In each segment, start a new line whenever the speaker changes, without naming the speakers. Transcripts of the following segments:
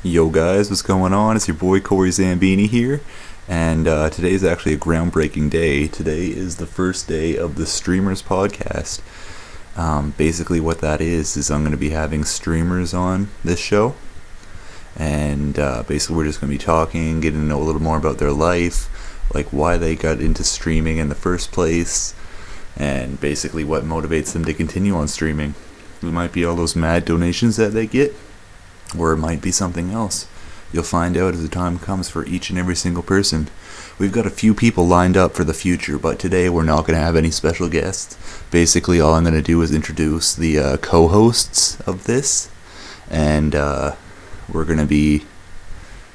Yo guys, what's going on? It's your boy Cory Zambini here, and today is actually a groundbreaking day. Today is the first day of the Streamers podcast. Basically what that is I'm going to be having streamers on this show, and basically we're just going to be talking, getting to know a little more about their life, like why they got into streaming in the first place, and basically what motivates them to continue on streaming. It might be all those mad donations that they get, or it might be something else. You'll find out as the time comes for each and every single person. We've got a few people lined up for the future, but today we're not going to have any special guests. Basically, all I'm going to do is introduce the co-hosts of this, and we're going to be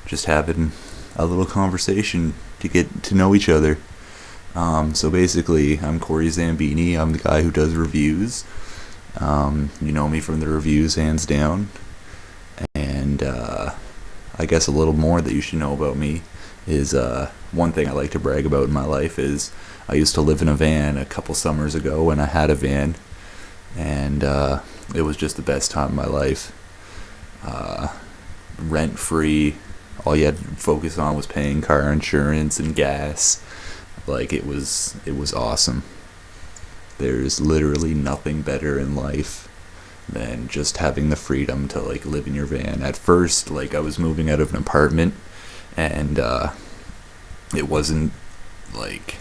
just having a little conversation to get to know each other. So basically, I'm Cory Zambini. I'm the guy who does reviews. You know me from the reviews, hands down. And I guess a little more that you should know about me is one thing I like to brag about in my life is I used to live in a van a couple summers ago, and I had a van, and it was just the best time of my life. Rent free, all you had to focus on was paying car insurance and gas. Like it was awesome. There's literally nothing better in life than just having the freedom to like live in your van. At first, like I was moving out of an apartment, and it wasn't like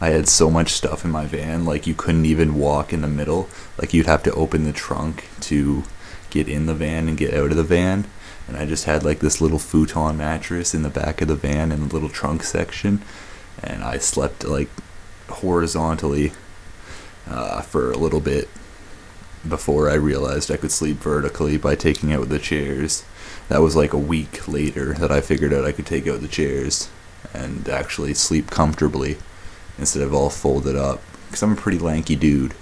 I had so much stuff in my van, like you couldn't even walk in the middle. Like you'd have to open the trunk to get in the van and get out of the van. And I just had like this little futon mattress in the back of the van in the little trunk section, and I slept like horizontally for a little bit before I realized I could sleep vertically by taking out the chairs. That was like a week later that I figured out I could take out the chairs and actually sleep comfortably instead of all folded up, because I'm a pretty lanky dude.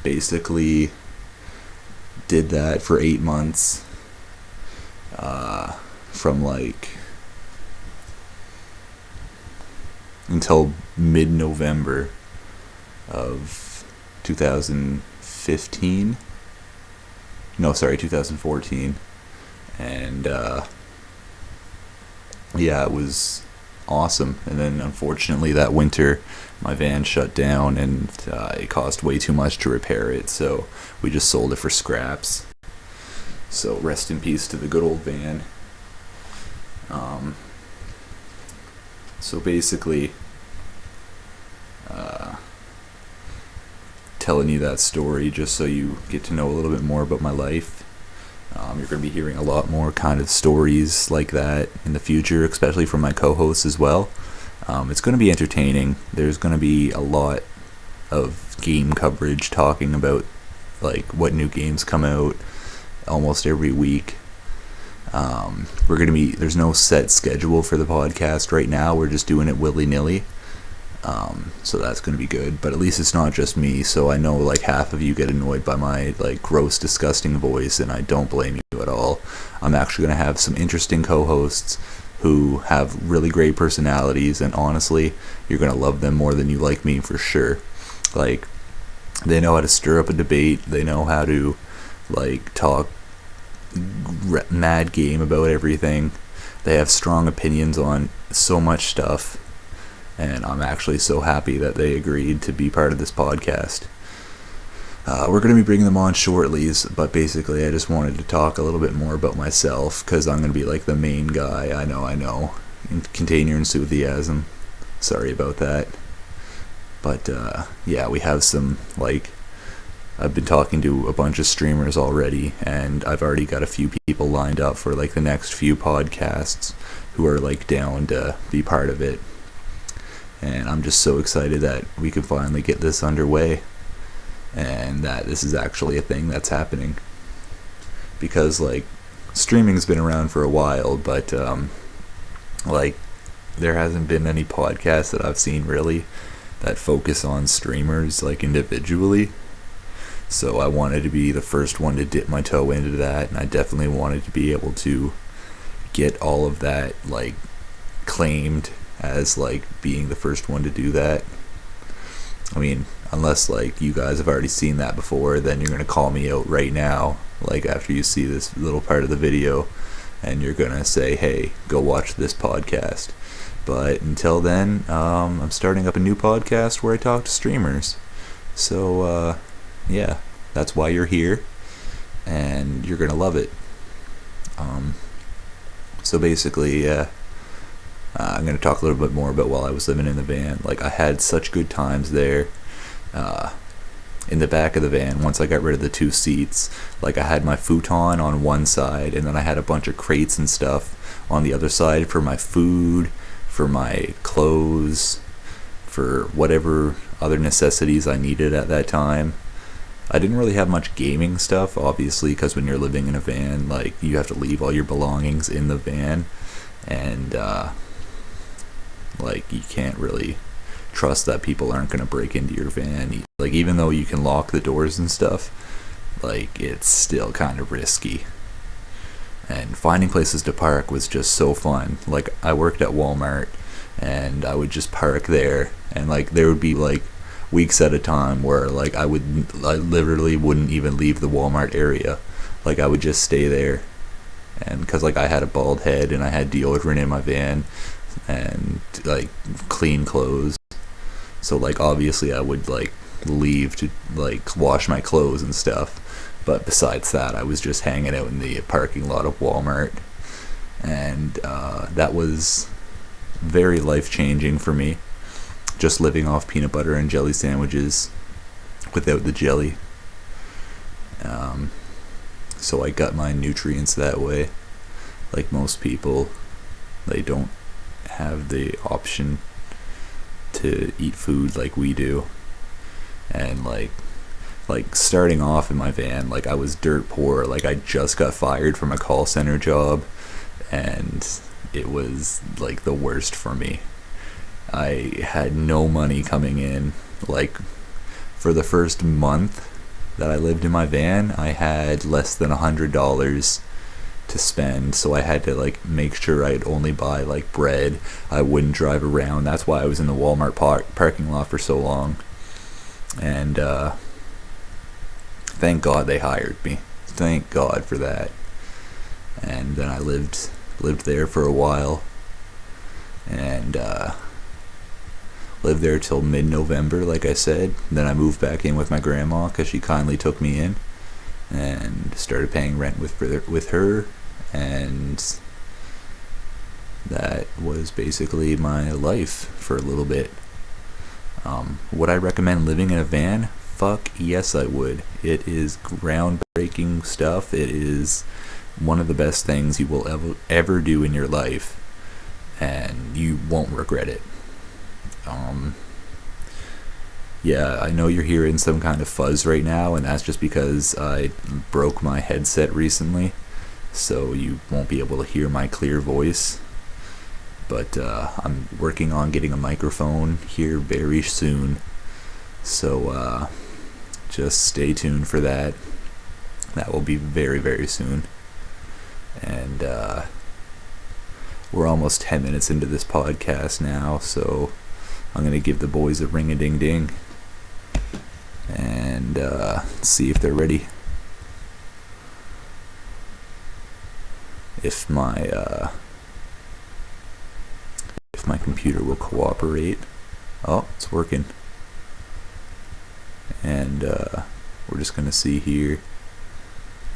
Basically did that for 8 months, from like until mid-November of 2014, and yeah, it was awesome. And then unfortunately that winter my van shut down, and it cost way too much to repair it, so we just sold it for scraps. So rest in peace to the good old van. So basically, telling you that story just so you get to know a little bit more about my life. You're going to be hearing a lot more kind of stories like that in the future, especially from my co-hosts as well. It's going to be entertaining. There's going to be a lot of game coverage, talking about like what new games come out almost every week. There's no set schedule for the podcast right now. We're just doing it willy-nilly. So that's going to be good, but at least it's not just me. So I know like half of you get annoyed by my like gross, disgusting voice, and I don't blame you at all. I'm actually going to have some interesting co-hosts who have really great personalities, and honestly, you're going to love them more than you like me for sure. Like, they know how to stir up a debate. They know how to like talk mad game about everything. They have strong opinions on so much stuff, and I'm actually so happy that they agreed to be part of this podcast. We're going to be bringing them on shortly, but basically I just wanted to talk a little bit more about myself, because I'm going to be like the main guy. I know. Contain your enthusiasm. Sorry about that. But yeah, we have some, like, I've been talking to a bunch of streamers already, and I've already got a few people lined up for like the next few podcasts who are like down to be part of it. And I'm just so excited that we can finally get this underway, and that this is actually a thing that's happening. Because like streaming's been around for a while, but like there hasn't been any podcasts that I've seen really that focus on streamers like individually. So I wanted to be the first one to dip my toe into that, and I definitely wanted to be able to get all of that like claimed as like being the first one to do that. I mean, unless like you guys have already seen that before, then you're gonna call me out right now, like after you see this little part of the video, and you're gonna say, hey, go watch this podcast. But until then, I'm starting up a new podcast where I talk to streamers. So yeah, that's why you're here, and you're gonna love it. So basically, I'm going to talk a little bit more about while I was living in the van. Like, I had such good times there. In the back of the van, once I got rid of the 2 seats, like, I had my futon on one side, and then I had a bunch of crates and stuff on the other side for my food, for my clothes, for whatever other necessities I needed at that time. I didn't really have much gaming stuff, obviously, because when you're living in a van, like, you have to leave all your belongings in the van, and like, you can't really trust that people aren't going to break into your van. Like, even though you can lock the doors and stuff, like, it's still kind of risky. And finding places to park was just so fun. Like, I worked at Walmart, and I would just park there, and like, there would be like weeks at a time where like I literally wouldn't even leave the Walmart area. Like, I would just stay there, and because like I had a bald head and I had deodorant in my van and like clean clothes, so like obviously I would like leave to like wash my clothes and stuff, but besides that I was just hanging out in the parking lot of Walmart, and that was very life-changing for me, just living off peanut butter and jelly sandwiches without the jelly. So I got my nutrients that way. Like most people, they don't have the option to eat food like we do. And like starting off in my van, like, I was dirt poor. Like, I just got fired from a call center job, and it was like the worst for me. I had no money coming in. Like, for the first month that I lived in my van, I had less than $100 to spend, so I had to like make sure I'd only buy like bread. I wouldn't drive around. That's why I was in the Walmart parking lot for so long. And thank God they hired me. Thank God for that. And then I lived there for a while, and lived there till mid-November, like I said. Then I moved back in with my grandma because she kindly took me in, and started paying rent with her, and that was basically my life for a little bit. Would I recommend living in a van? Fuck yes, I would. It is groundbreaking stuff. It is one of the best things you will ever do in your life, and you won't regret it. Yeah, I know you're hearing some kind of fuzz right now, and that's just because I broke my headset recently, so you won't be able to hear my clear voice. But I'm working on getting a microphone here very soon, so just stay tuned for that. That will be very, very soon. And we're almost 10 minutes into this podcast now, so I'm going to give the boys a ring-a-ding-ding and see if they're ready. If my computer will cooperate. Oh, it's working. And we're just going to see here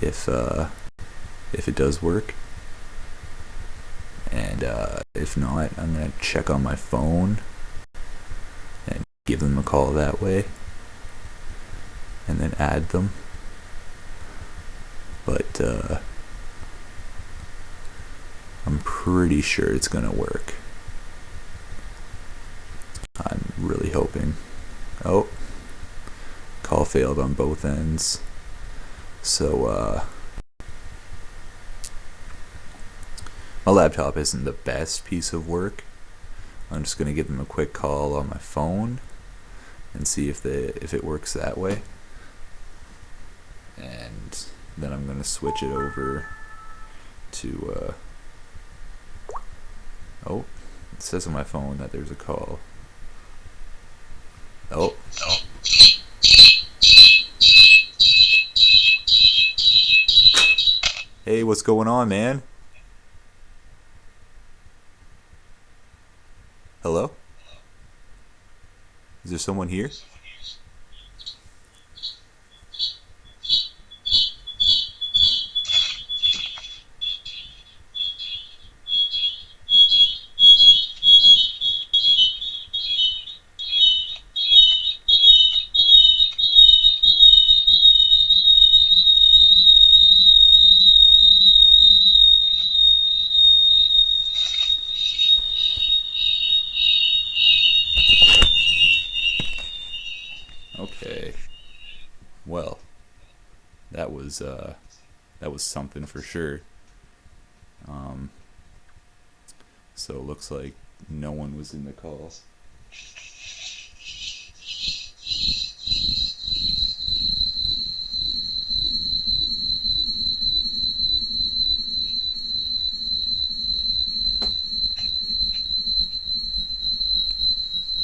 if it does work. And if not, I'm going to check on my phone and give them a call that way, and then add them. But I'm pretty sure it's gonna work. I'm really hoping. Oh, call failed on both ends. So my laptop isn't the best piece of work. I'm just gonna give them a quick call on my phone and see if it works that way. And then I'm gonna switch it over to oh, it says on my phone that there's a call. Oh, Hey, what's going on, man? Hello? Is there someone here? Okay. Well, that was that was something for sure. Um, so it looks like no one was in the call.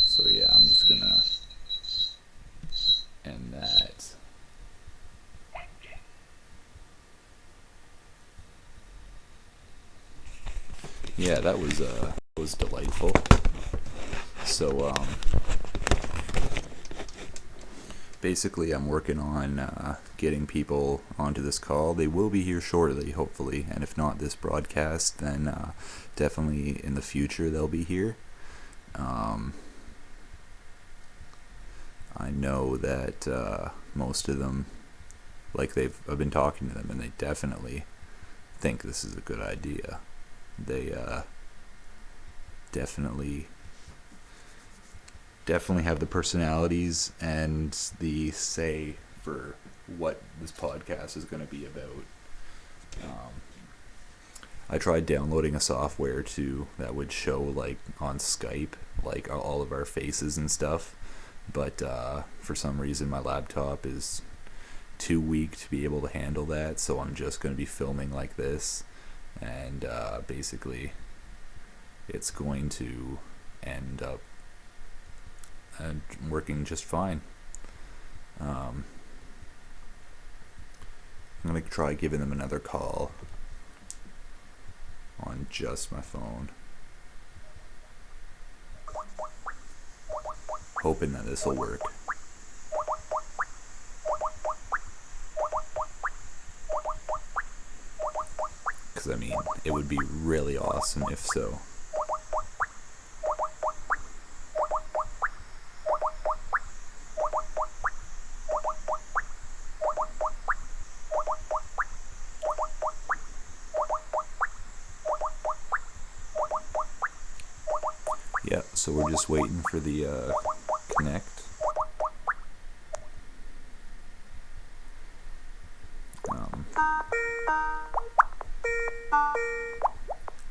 So yeah, I'm just gonna end that. Yeah, that was delightful. So basically, I'm working on getting people onto this call. They will be here shortly, hopefully, and if not this broadcast, then definitely in the future they'll be here. I know that most of them, like I've been talking to them, and they definitely think this is a good idea. They definitely have the personalities and the say for what this podcast is going to be about. I tried downloading a software that would show like on Skype like all of our faces and stuff, but for some reason my laptop is too weak to be able to handle that, so I'm just going to be filming like this, and basically it's going to end up working just fine. I'm going to try giving them another call on just my phone, hoping that this will work. Because, I mean, it would be really awesome if so. Yeah, so we're just waiting for the connect.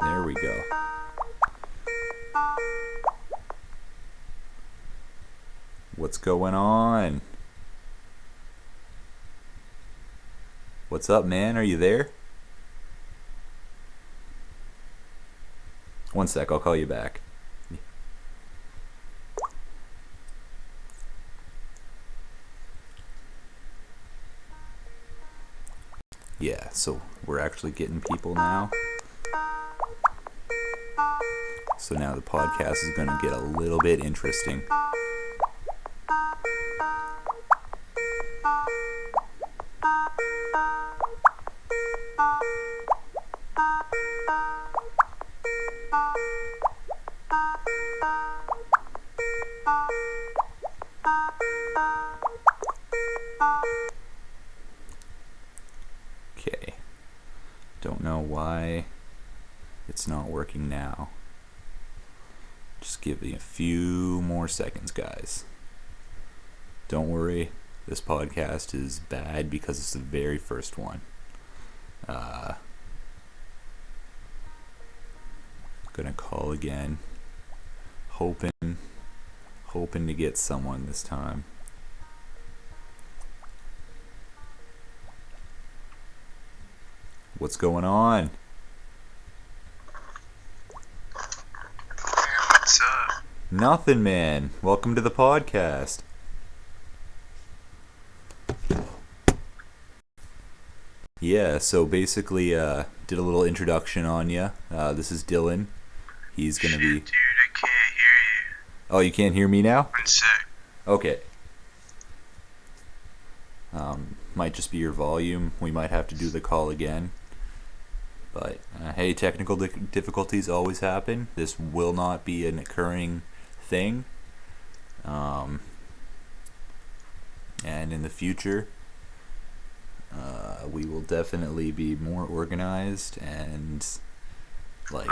There we go. What's going on? What's up, man? Are you there? One sec, I'll call you back. Yeah, so we're actually getting people now. So now the podcast is going to get a little bit interesting. Okay. Don't know why it's not working now. Just give me a few more seconds, guys. Don't worry, this podcast is bad because it's the very first one. Gonna call again, hoping to get someone this time. What's going on?
What's up?
Nothing, man. Welcome to the podcast. Yeah, so basically, did a little introduction on you. This is Dylan. He's gonna be.
Dude, I can't hear you.
Oh, you can't hear me now?
One sec.
Okay. Might just be your volume. We might have to do the call again. But hey, technical difficulties always happen. This will not be an occurring thing. And in the future, we will definitely be more organized and like.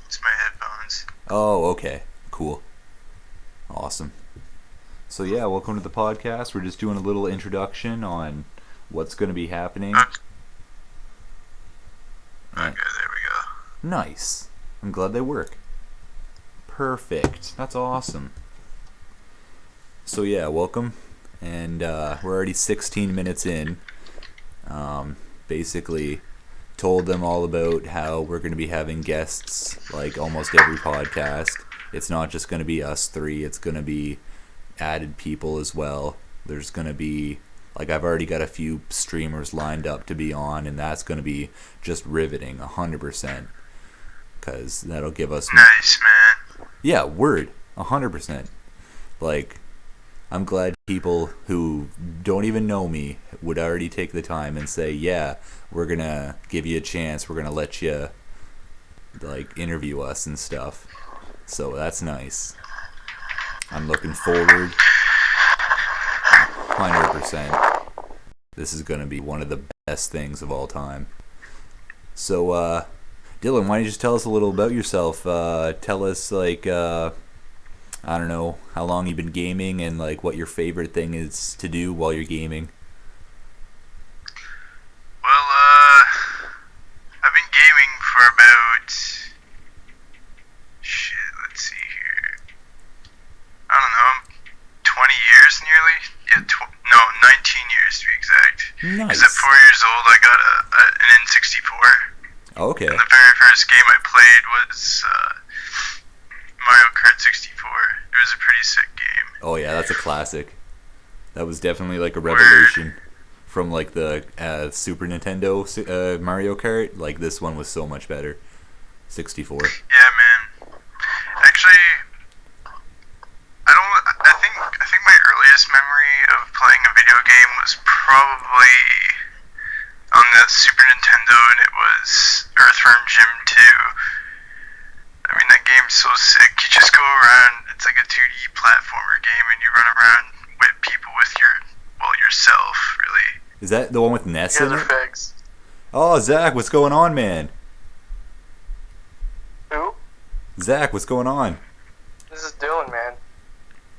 It's my headphones.
Oh, okay, cool, awesome. So yeah, welcome to the podcast. We're just doing a little introduction on what's going to be happening.
Okay, there we go.
Nice. I'm glad they work. Perfect. That's awesome. So yeah, welcome. And we're already 16 minutes in. Basically told them all about how we're going to be having guests like almost every podcast. It's not just going to be us three. It's going to be added people as well. There's going to be, like, I've already got a few streamers lined up to be on, and that's going to be just riveting 100%, because that'll give us
Nice, man.
yeah, word 100%. Like, I'm glad people who don't even know me would already take the time and say, yeah, we're gonna give you a chance, we're gonna let you like interview us and stuff. So that's nice. I'm looking forward 100%. This is going to be one of the best things of all time. So, Dylan, why don't you just tell us a little about yourself? Tell us, like, I don't know, how long you've been gaming and, like, what your favorite thing is to do while you're gaming.
Well, I've been gaming for about... Shit, let's see here. I don't know, 20 years nearly? Yeah, 19 years to be exact.
Nice.
Because at 4 years old, I got an N64.
Oh, okay.
And the very first game I played was Mario Kart 64. It was a pretty sick game.
Oh, yeah, that's a classic. That was definitely, like, a revelation from, like, the Super Nintendo Mario Kart. Like, this one was so much better. 64.
Yeah, man. Actually, I think my earliest memory of playing a video game was probably on the Super Nintendo, and it was Earthworm Jim 2. I mean, that game's so sick. You just go around, it's like a 2D platformer game, and you run around with people with yourself, really.
Is that the one with Ness in
You
it?
guys are fags.
Oh, Zack, what's going on, man?
Who?
Zach, what's going on?
This is Dylan, man.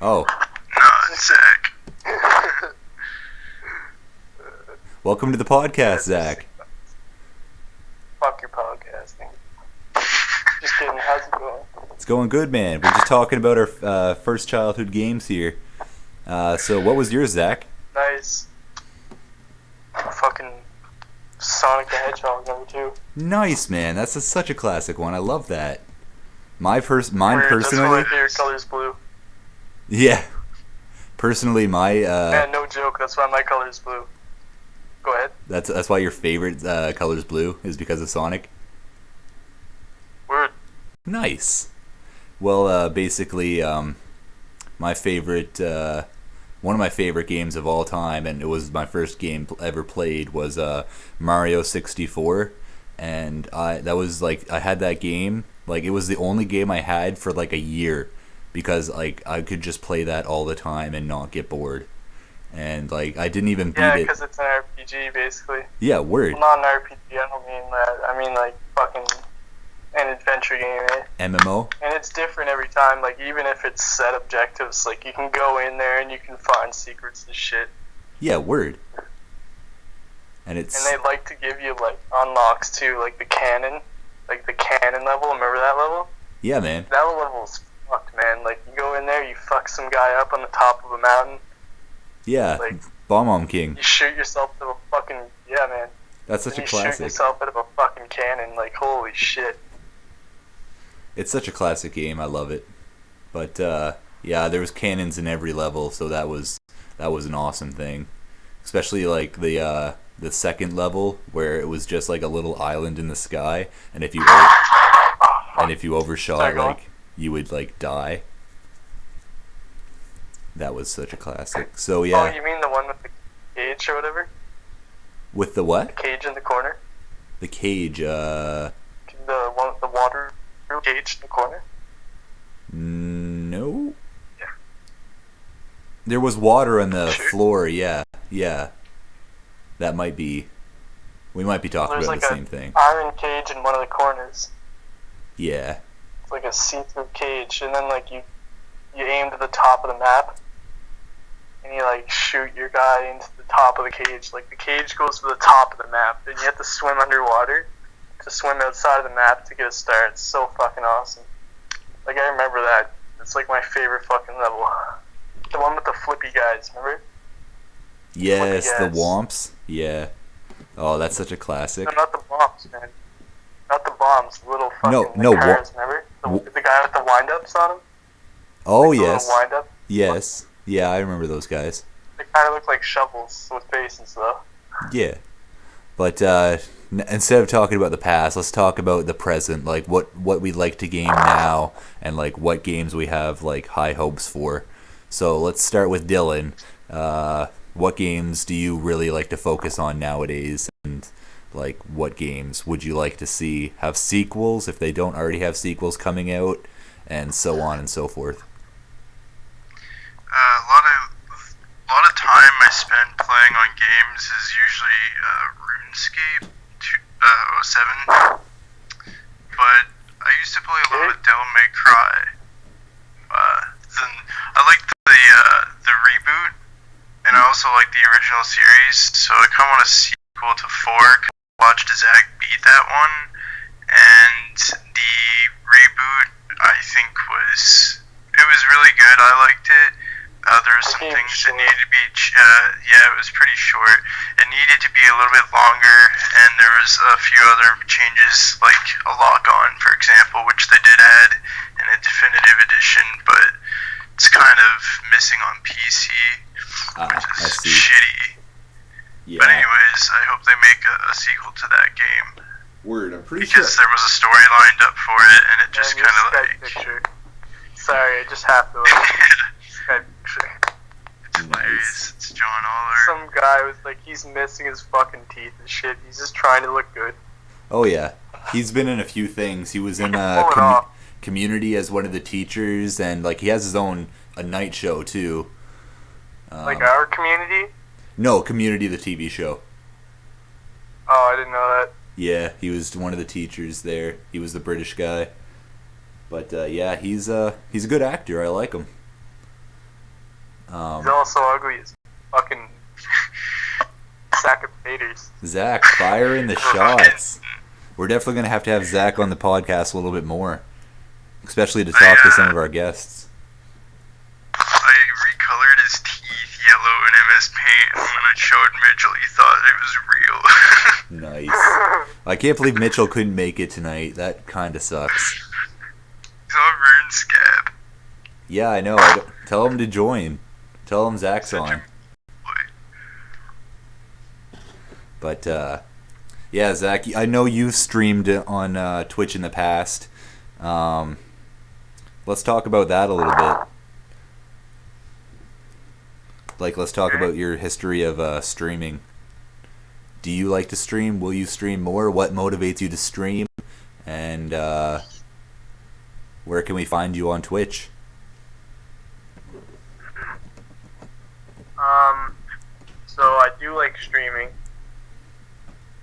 Oh,
No, it's Zack.
welcome to the podcast, Zach.
Fuck your podcasting. Just kidding, how's it going?
It's going good, man. We're just talking about our first childhood games here. So what was yours, Zach?
Nice. Fucking Sonic the Hedgehog #2.
Nice, man. That's such a classic one. I love that. Mine
Weird, that's why
personally,
my favorite color is blue.
yeah. Personally, my
Man, no joke, that's why my color is blue. Go ahead.
that's why your favorite color is blue, is because of Sonic.
Word.
Nice. Well, basically, my favorite, one of my favorite games of all time, and it was my first game ever played, was Mario 64, and I had that game, like, it was the only game I had for like a year, because like I could just play that all the time and not get bored, and like I didn't even beat
Yeah,
it.
because it's an RPG, basically.
Yeah, word.
Well, not an RPG, I don't mean that. I mean, like, fucking an adventure game, eh?
MMO.
And it's different every time, like, even if it's set objectives, like, you can go in there and you can find secrets and shit.
Yeah, word. And it's
And they like to give you, like, unlocks too, like the cannon level, remember that level?
yeah, man.
That level's fucked, man. Like, you go in there, you fuck some guy up on the top of a mountain,
Yeah,
like,
Bomb King.
you shoot yourself to a fucking, yeah, man.
That's such a
And you shoot
classic.
yourself out of a fucking cannon, like, holy shit.
It's such a classic game. I love it. But yeah, there was cannons in every level, so that was an awesome thing. Especially like the the second level where it was just like a little island in the sky, and if you overshot,
Sorry,
like you would like die. That was such a classic. So
Oh,
yeah,
you mean the one with the cage or whatever?
with the what?
The cage in the corner?
The cage.
The one with the water cage in the corner?
No.
Yeah.
There was water on the
Sure.
floor. Yeah, yeah. That might be. We might be talking
There's
about
like
the
a
same thing.
iron cage in one of the corners.
Yeah.
It's like a see-through cage, and then like you aim to the top of the map, and you like shoot your guy into the top of the cage. Like the cage goes to the top of the map, and you have to swim underwater to swim outside of the map to get a start. It's so fucking awesome. Like I remember that. It's like my favorite fucking level. The one with the flippy guys, remember?
Yes, the
guys.
Womps. Yeah. Oh, that's such a classic.
No, not the bombs, man. Not the bombs. The little fucking
No,
cars, remember? The guy with the wind-ups on him?
Oh
The
yes.
little wind-up.
Yes. Yeah, I remember those guys.
They kind of look like shovels with faces, though.
Yeah. But instead of talking about the past, let's talk about the present, like what we like to game now and like what games we have like high hopes for. So let's start with Dylan. What games do you really like to focus on nowadays, and like what games would you like to see have sequels if they don't already have sequels coming out, and so on and so forth?
A lot of time I spend playing on games is usually RuneScape 07, but I used to play a lot of Devil May Cry. Then I like the reboot, and I also like the original series, so I kind of want a sequel to 4. I watched Zack beat that one, and the reboot I think was really good. I liked it. There were some things that needed to be, it was pretty short. It needed to be a little bit longer, and there was a few other changes, like a lock-on, for example, which they did add in a definitive edition, but it's kind of missing on PC, which
I
is
see.
shitty.
Yeah.
But anyways, I hope they make a sequel to that game,
Word. I'm pretty
because there was a story lined up for it, and it just kind of like...
Picture. Sorry, I just have to. Skype picture.
It's hilarious. It's John Aller.
Some guy was like, he's missing his fucking teeth and shit. He's just trying to look good.
Oh yeah, he's been in a few things. He was in
Pull it off.
Community as one of the teachers, and like he has his own a night show too.
Like our Community?
No, Community, the TV show.
Oh, I didn't know that.
Yeah, he was one of the teachers there. He was the British guy. But yeah, he's a good actor. I like him.
He's also ugly as fucking sack of potatoes.
Zack, firing the shots. We're definitely gonna have to have Zack on the podcast a little bit more, especially to talk to some of our guests.
I recolored his teeth yellow in MS Paint, and when I showed Mitchell, he thought it was real.
Nice. I can't believe Mitchell couldn't make it tonight. That kind of sucks.
He's on RuneScape.
Yeah, I know. Tell him to join. Tell him Zach's on. But yeah, Zach, I know you've streamed on Twitch in the past. Let's talk about that a little bit. Like, let's talk about your history of streaming. Do you like to stream? Will you stream more? What motivates you to stream? And where can we find you on Twitch?
So I do like streaming.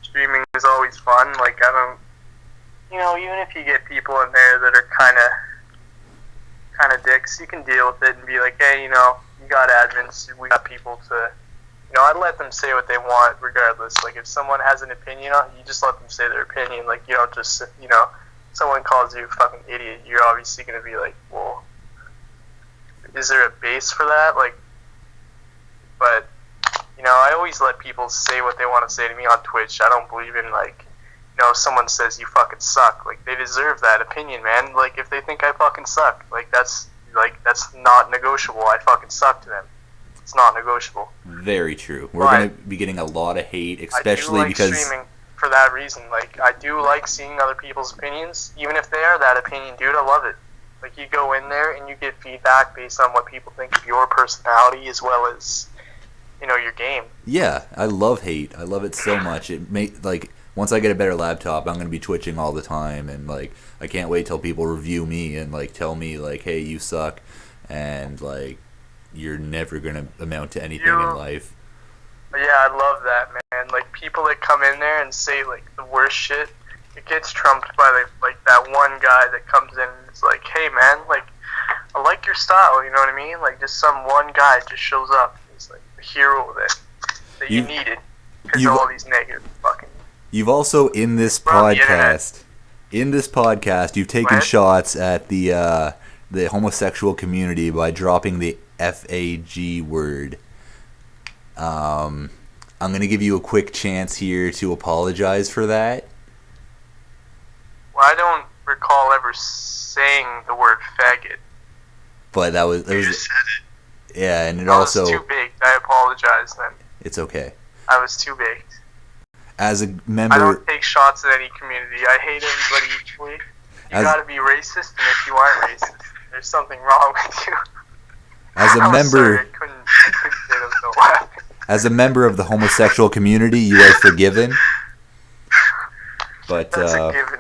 Streaming is always fun. Like, I don't, even if you get people in there that are kind of dicks, you can deal with it and be like, hey, you got admins, we got people to, I'd let them say what they want regardless. Like, if someone has an opinion on it, you just let them say their opinion. Like, you don't just, someone calls you a fucking idiot, you're obviously going to be like, well, is there a base for that? Like, but, I always let people say what they want to say to me on Twitch. I don't believe in, like, if someone says you fucking suck, like, they deserve that opinion, man. Like, if they think I fucking suck, like, that's not negotiable. I fucking suck to them. It's not negotiable.
Very true. We're going to be getting a lot of hate, especially
I do like
because
streaming for that reason. Like, I do like seeing other people's opinions, even if they are that opinion, dude. I love it. Like, you go in there and you get feedback based on what people think of your personality as well as, you know, your game.
Yeah, I love hate. I love it so much. Once I get a better laptop, I'm going to be twitching all the time, and like I can't wait till people review me and like tell me like, "Hey, you suck," and like you're never going to amount to anything in life.
Yeah, I love that, man. Like, people that come in there and say like the worst shit, it gets trumped by like that one guy that comes in and is like, "Hey, man, like I like your style," you know what I mean? Like, just some one guy just shows up. He's like the hero that you needed because of all these negative fucking.
You've also in this podcast, you've taken shots at the homosexual community by dropping the FAG word. I'm gonna give you a quick chance here to apologize for that.
Well, I don't recall ever saying the word faggot.
But that was
You just said it.
yeah, and it
I
also
was too big. I apologize then.
it's okay.
I was too big.
As a member,
I don't take shots at any community. I hate everybody equally. You gotta be racist, and if you aren't racist, there's something wrong with you.
as a member,
sorry, I couldn't say that so loud.
as a member of the homosexual community, you are forgiven. But
That's a given.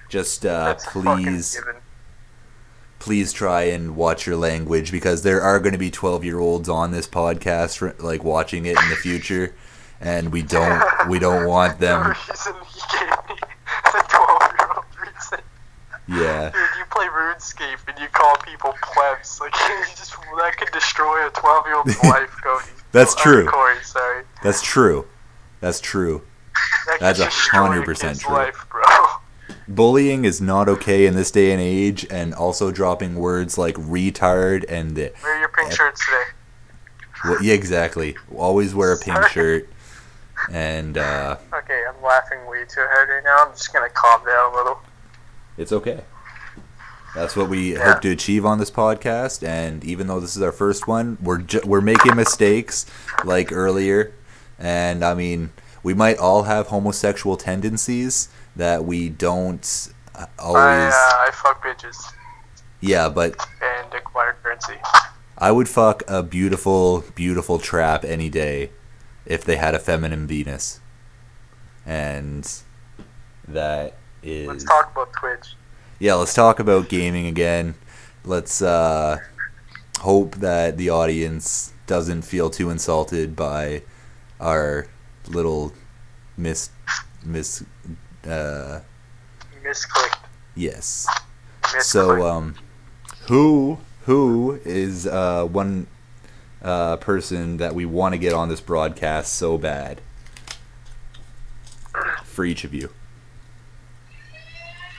just
That's a fucking
please.
given.
Please try and watch your language, because there are going to be 12-year-olds on this podcast, like watching it in the future, and we don't want them.
The reason he gave me the 12-year-old reason.
Yeah.
Dude, you play RuneScape and you call people plebs. Like, that could destroy a 12-year-old's life, Cody.
That's true.
Cory, sorry.
That's true. That's true. That's 100% true.
Life, bro.
Bullying is not okay in this day and age, and also dropping words like retard and
Wear your pink shirts today.
well, yeah, exactly. Always wear a pink shirt. And
Okay, I'm laughing way too hard right now. I'm just gonna calm down a little.
it's okay. That's what we hope to achieve on this podcast. And even though this is our first one, we're making mistakes like earlier. And I mean, we might all have homosexual tendencies that we don't always.
I fuck bitches
Yeah, but
and acquire currency.
I would fuck a beautiful, beautiful trap any day if they had a feminine Venus. And that is.
Let's talk about Twitch.
Yeah, let's talk about gaming again. Let's hope that the audience doesn't feel too insulted by our little misclicked. Yes. So, who is one person that we want to get on this broadcast so bad? For each of you.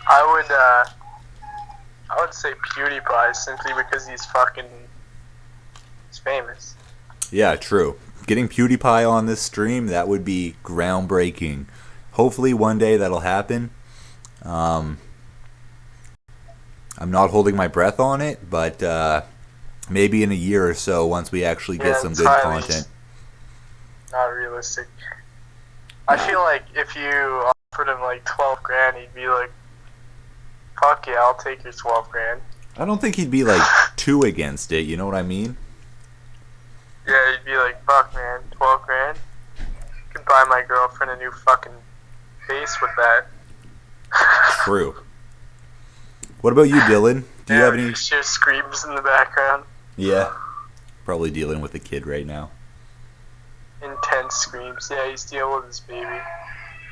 I would say PewDiePie, simply because he's famous.
Yeah, true. Getting PewDiePie on this stream, that would be groundbreaking. Hopefully one day that'll happen. I'm not holding my breath on it, but maybe in a year or so, once we actually get some good content.
Not realistic. I feel like if you offered him like 12 grand, he'd be like, "Fuck yeah, I'll take your 12 grand."
I don't think he'd be like too against it, you know what I mean?
Yeah, he'd be like, "Fuck man, 12 grand? You can buy my girlfriend a new fucking face with that."
True. What about you, Dylan? Do you have any?
Just screams in the background.
Yeah. Probably dealing with a kid right now.
Intense screams. Yeah, he's dealing with his baby.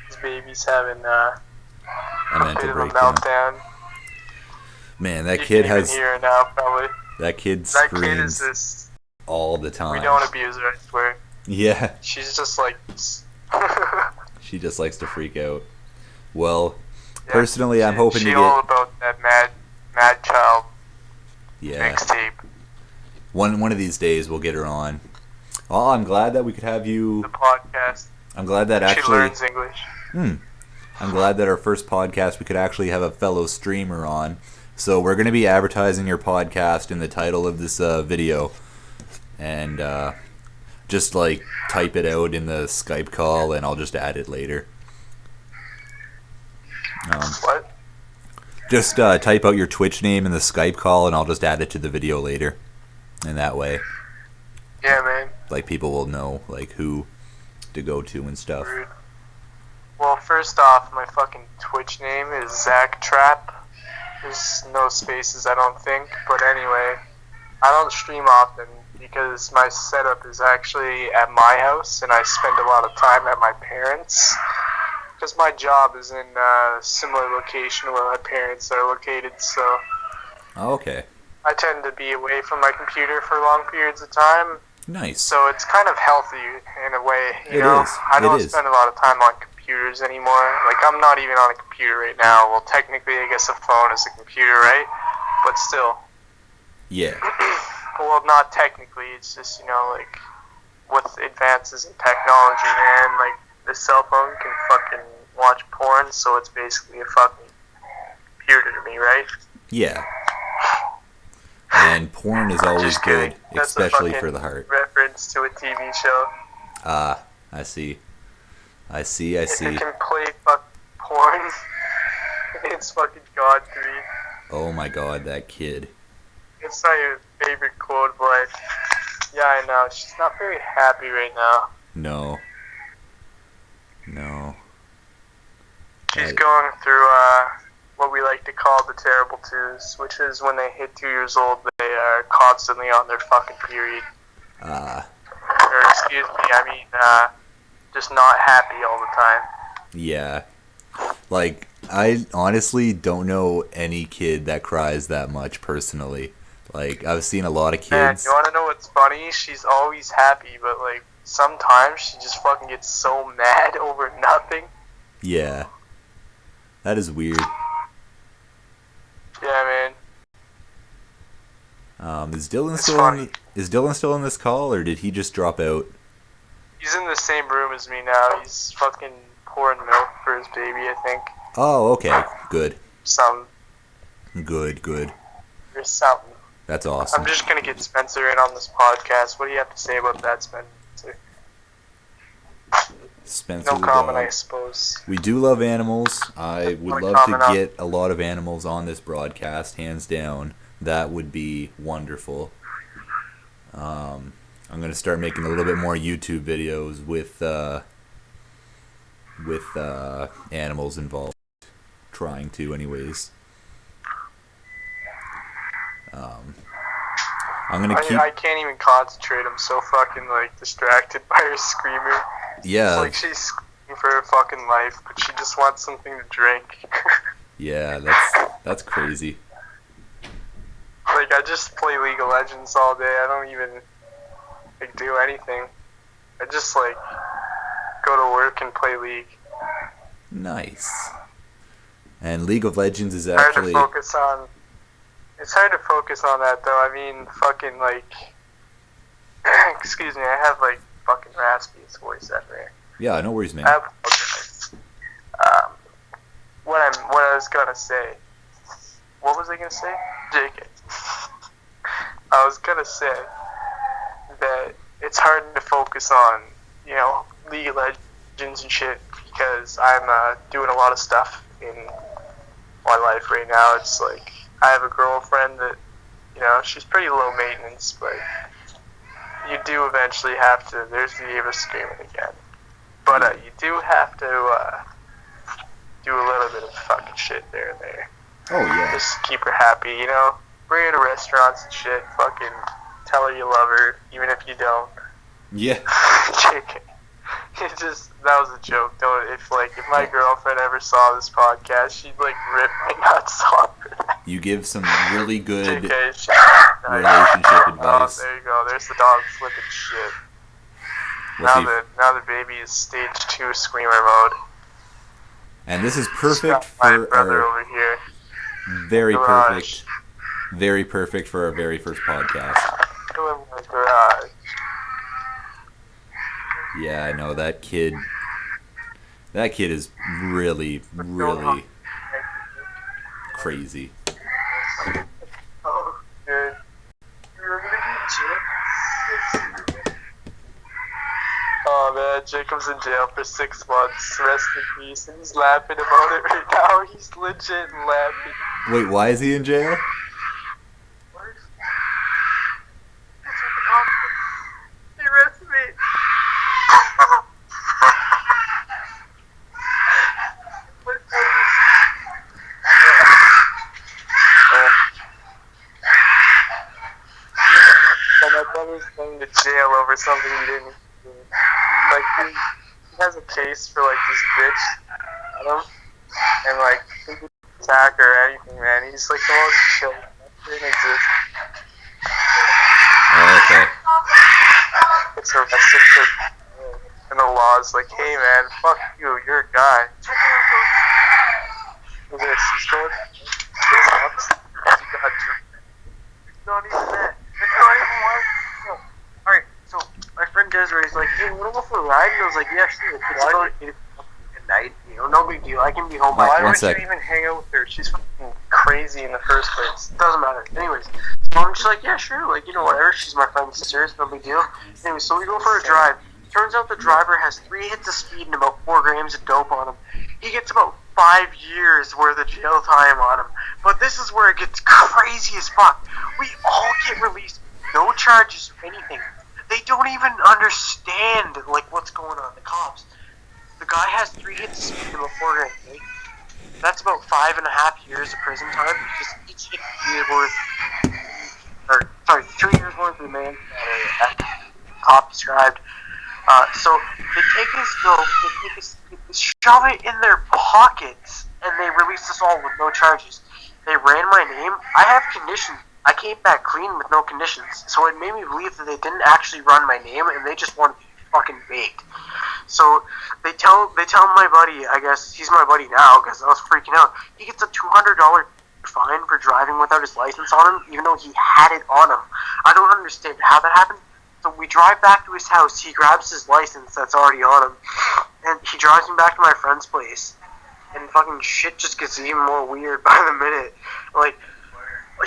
His baby's having
A
a
mental
bit of a
breakdown.
meltdown.
Man, that
You
kid
can even
has.
hear it now, probably.
That kid
That kid is
screams
this.
all the time.
We don't abuse her, I swear.
Yeah.
She's just like.
She just likes to freak out. Well, personally, I'm hoping to
she
get.
all about that mad child
Yeah.
mixtape.
One of these days we'll get her on. Well, I'm glad that we could have you.
The podcast.
I'm glad that
She
actually.
learns English.
I'm glad that our first podcast we could actually have a fellow streamer on. So we're going to be advertising your podcast in the title of this video. and just like type it out in the Skype call, and I'll just add it later.
What?
Just type out your Twitch name in the Skype call, and I'll just add it to the video later. And that way,
Yeah, man.
like, people will know like who to go to and stuff.
Rude. Well, first off, my fucking Twitch name is Zack Trap. There's no spaces, I don't think. But anyway, I don't stream often because my setup is actually at my house, and I spend a lot of time at my parents'. Because my job is in a similar location where my parents are located, so
Oh, okay.
I tend to be away from my computer for long periods of time.
Nice.
So it's kind of healthy in a way, you
It
know?
is.
I don't
It is.
spend a lot of time on computers anymore. Like, I'm not even on a computer right now. Well, technically, I guess a phone is a computer, right? But still.
Yeah.
Well, not technically. It's just, you know, like, with advances in technology, man, like, the cell phone can fucking watch porn, so it's basically a fucking computer to me, right?
Yeah. And porn is always
Just kidding.
good,
That's a
especially
fucking
for the heart.
reference to a TV show.
Ah, I see. I see.
If it can play porn, it's fucking God to me.
Oh my god, that kid.
It's not your favorite quote, but yeah, I know. She's not very happy right now.
No. No.
She's
Right.
going through what we like to call the terrible twos, which is when they hit 2 years old, they are constantly on their fucking period. Or excuse me, I mean, just not happy all the time.
Yeah. Like, I honestly don't know any kid that cries that much personally. Like, I've seen a lot of
Man,
kids.
you want to know what's funny? She's always happy, but like sometimes she just fucking gets so mad over nothing.
Yeah. That is weird.
Yeah, man.
Is Dylan
It's
still
funny.
is Dylan still in this call, or did he just drop out?
He's in the same room as me now. He's fucking pouring milk for his baby, I think.
Oh, okay. Good.
Some
Good, good.
or something.
That's awesome.
I'm just gonna get Spencer in on this podcast. What do you have to say about that, Spencer?
Spencer
No
the
comment,
dog.
I suppose.
We do love animals. I would
No
love
comment
to
on-
get a lot of animals on this broadcast, hands down. That would be wonderful. I'm gonna start making a little bit more YouTube videos with animals involved. Trying to, anyways. I'm gonna keep.
I can't even concentrate. I'm so fucking like distracted by her screaming. It's
Yeah,
like she's screaming for her fucking life, but she just wants something to drink.
yeah. That's crazy.
Like, I just play League of Legends all day. I don't even like do anything. I just like go to work and play League.
Nice. And League of Legends is
Hard
actually.
to focus on. It's hard to focus on that though. I mean, fucking like. Excuse me. I have like fucking raspiest voice ever.
Yeah, no worries, man.
I apologize. What I was gonna say. What was I gonna say? JK. I was gonna say that it's hard to focus on, you know, League of Legends and shit because I'm doing a lot of stuff in my life right now. It's like I have a girlfriend that, you know, she's pretty low maintenance, but you do eventually have to. There's the Ava screaming again. But you do have to do a little bit of fucking shit there and there.
Oh yeah.
Just keep her happy, you know? Bring her to restaurants and shit. Fucking tell her you love her, even if you don't.
Yeah.
JK. It just, that was a joke. Don't, if my girlfriend ever saw this podcast, she'd like rip my nuts off for that.
You give some really good
JK, she,
relationship advice.
Oh, there you go. There's the dog flipping shit.
What's he-
Now the baby is stage 2 screamer mode.
And this is
Just
perfect
got my
for
brother
our
over here.
very
Garage.
perfect for our very first podcast.
Go in my garage.
Yeah, I know that kid. That kid is really crazy.
Oh, good. You're gonna be Jacob's in jail for 6 months. Rest in peace. And he's laughing about it right now. He's legit laughing.
Wait, why is he in jail?
That's what the cops did. They arrested me. So my brother's going to jail over something he didn't do. Like, he has a case for, like, this bitch at him. And, like, he can attack or anything, man. He's, like, the most chill person in existence.
Oh, okay.
Gets arrested for... And the law's like, hey, man, fuck you. You're a guy. Look at this. He's going... It's not even that. It's not even one. No. Alright, so my friend Desiree's like, hey, wanna go for a ride? And I was like, yeah, sure. It's about 8 o'clock at night. You know, no big deal. I can be home by... Why would you even hang out with her? She's fucking crazy in the first place. Doesn't matter. Anyways, so I'm just like, yeah, sure. Like, you know, whatever. She's my friend's sister. It's no big deal. Anyway, so we go for a drive. Turns out the driver has 3 hits of speed and about 4 grams of dope on him. He gets about 5 years worth of jail time on him. But this is where it gets crazy as fuck. We all get released, no charges or anything. They don't even understand, like, what's going on, the cops. The guy has 3 hits of speed and about 4 grams, right? That's about 5.5 years of prison time. Just each hit is worth, 3 years worth of man. Cop described. So they take his dope, they shove it in their pockets, and they release us all with no charges. They ran my name. I have conditions. I came back clean with no conditions, so it made me believe that they didn't actually run my name, and they just wanted to be fucking baked. So they tell my buddy, I guess he's my buddy now because I was freaking out. He gets a $200 fine for driving without his license on him, even though he had it on him. I don't understand how that happened. So we drive back to his house. He grabs his license that's already on him, and he drives me back to my friend's place. And fucking shit just gets even more weird by the minute. Like,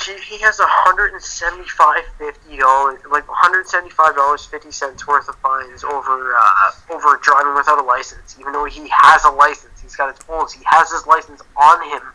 he has $175.50, like $175.50 worth of fines over driving without a license. Even though he has a license, he's got his pulls. He has his license on him.